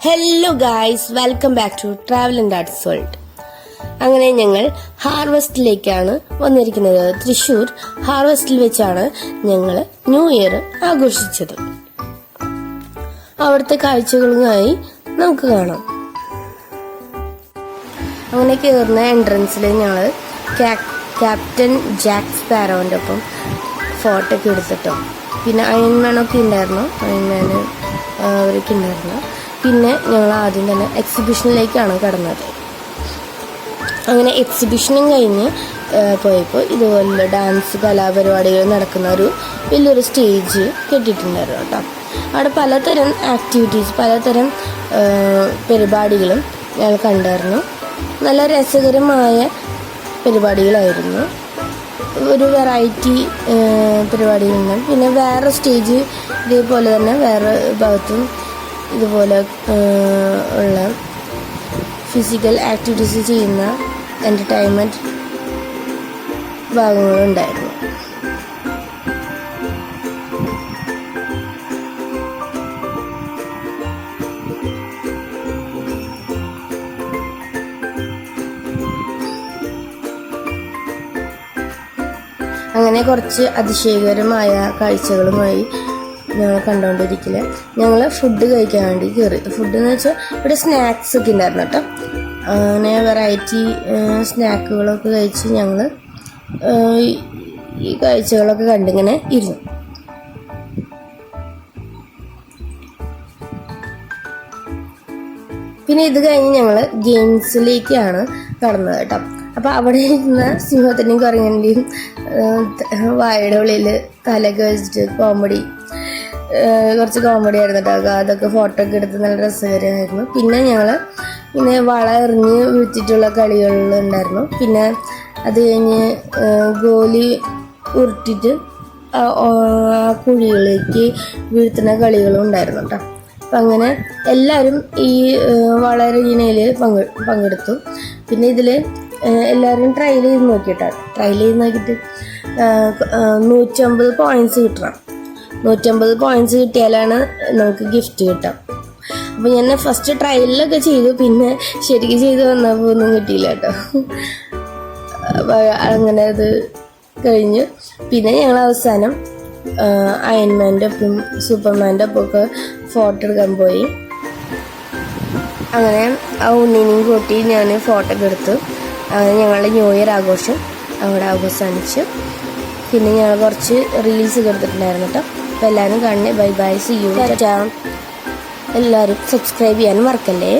Hello guys, welcome back to travel and arts world. അങ്ങനെ ഞങ്ങൾ ഹാർവെസ്റ്റിലേക്കാണ് വന്നിരിക്കുന്നത്. തൃശ്ശൂർ ഹാർവെസ്റ്റിൽ വെച്ചാണ് ഞങ്ങൾ ന്യൂ ഇയർ ആഘോഷിച്ചത്. അവിടുത്തെ കാഴ്ചകളുമായി നമുക്ക് കാണാം. അങ്ങനെ കയറുന്ന എൻട്രൻസിൽ ഞങ്ങൾ ക്യാപ്റ്റൻ ജാക്ക് സ്പാരോൻ്റെ ഒപ്പം ഫോട്ടോ ഒക്കെ എടുത്തിട്ടോ. പിന്നെ അയൺമാനൊക്കെ ഉണ്ടായിരുന്നു, അയൺമാന് അവരൊക്കെ ഉണ്ടായിരുന്നു. പിന്നെ ഞങ്ങൾ ആദ്യം തന്നെ എക്സിബിഷനിലേക്കാണ് കടന്നത്. അങ്ങനെ എക്സിബിഷനും കഴിഞ്ഞ് പോയപ്പോൾ ഇതുപോലുള്ള ഡാൻസ് കലാപരിപാടികൾ നടക്കുന്ന ഒരു വലിയൊരു സ്റ്റേജ് കെട്ടിയിട്ടുണ്ടായിരുന്നു കേട്ടോ. അവിടെ പലതരം ആക്ടിവിറ്റീസ്, പലതരം പരിപാടികളും ഞങ്ങൾ കണ്ടായിരുന്നു. നല്ല രസകരമായ പരിപാടികളായിരുന്നു. ഒരു വെറൈറ്റി പരിപാടികളുണ്ട്. പിന്നെ വേറെ സ്റ്റേജ് ഇതേപോലെ തന്നെ വേറെ ഭാഗത്തും ഇതുപോലെ ഉള്ള ഫിസിക്കൽ ആക്ടിവിറ്റീസ് ചെയ്യുന്ന എൻ്റർടൈൻമെൻറ്റ് ഭാഗങ്ങളുണ്ടായിരുന്നു. അങ്ങനെ കുറച്ച് അതിശയകരമായ കാഴ്ചകളുമായി ഞങ്ങൾ കണ്ടുകൊണ്ടിരിക്കില്ല. ഞങ്ങൾ ഫുഡ് കഴിക്കാൻ വേണ്ടി കയറി. ഫുഡ് എന്ന് വെച്ചാൽ ഇവിടെ സ്നാക്സ് ഒക്കെ ഉണ്ടായിരുന്നു കേട്ടോ. അങ്ങനെ വെറൈറ്റി സ്നാക്കുകളൊക്കെ കഴിച്ച് ഞങ്ങൾ ഈ കാഴ്ചകളൊക്കെ കണ്ടിങ്ങനെ ഇരുന്നു. പിന്നെ ഇത് കഴിഞ്ഞ് ഞങ്ങൾ ഗെയിംസിലേക്കാണ് കടന്നത് കേട്ടോ. അപ്പോൾ അവിടെ ഇരുന്ന സിംഹത്തിൻ്റെയും കുരങ്ങൻ്റെയും വായയുടെ ഉള്ളിൽ തലയൊക്കെ വെച്ചിട്ട് കുറച്ച് കോമഡി ആയിരുന്നു കേട്ടോ. അതൊക്കെ ഫോട്ടോ ഒക്കെ എടുത്ത് നല്ല രസകരമായിരുന്നു. പിന്നെ ഞങ്ങൾ വള എറിഞ്ഞ് വീഴ്ത്തിയിട്ടുള്ള കളികളുണ്ടായിരുന്നു. പിന്നെ അത് കഴിഞ്ഞ് ഗോലി ഉരുട്ടിട്ട് ആ കുഴികളിലേക്ക് വീഴ്ത്തുന്ന കളികളും ഉണ്ടായിരുന്നു കേട്ടോ. അപ്പം അങ്ങനെ എല്ലാവരും ഈ വള എറിയുന്നതിൽ പങ്കെടുത്തു. പിന്നെ ഇതിൽ എല്ലാവരും ട്രയൽ ചെയ്ത് നോക്കിയിട്ടാണ്. ട്രയൽ ചെയ്ത് നോക്കിയിട്ട് 150 പോയിൻറ്റ്സ് കിട്ടണം. 150 പോയിൻറ്റ്സ് കിട്ടിയാലാണ് നമുക്ക് ഗിഫ്റ്റ് കിട്ടാം. അപ്പോൾ ഞാൻ ഫസ്റ്റ് ട്രയലിലൊക്കെ ചെയ്തു. പിന്നെ ശരിക്കും ചെയ്ത് വന്നപ്പോൾ ഒന്നും കിട്ടിയില്ല കേട്ടോ. അപ്പോൾ അങ്ങനെ അത് കഴിഞ്ഞു. പിന്നെ ഞങ്ങൾ അവസാനം അയൺമാൻ്റെ ഒപ്പം സൂപ്പർമാൻ്റെ ഒപ്പം ഒക്കെ ഫോട്ടോ എടുക്കാൻ പോയി. അങ്ങനെ ആ ഉണ്ണിനെയും കൂട്ടി ഞാൻ ഫോട്ടോ ഒക്കെ എടുത്തു. അങ്ങനെ ഞങ്ങളുടെ ന്യൂ ഇയർ ആഘോഷം അവിടെ അവസാനിച്ചു. പിന്നെ ഞങ്ങൾ കുറച്ച് റീൽസ് ഒക്കെ എടുത്തിട്ടുണ്ടായിരുന്നു കേട്ടോ. അപ്പോൾ എല്ലാവരും കാണണേ. ബൈ ബൈ, സി യു, ടാറ്റാ. എല്ലാവരും സബ്സ്ക്രൈബ് ചെയ്യാനും മറക്കല്ലേ.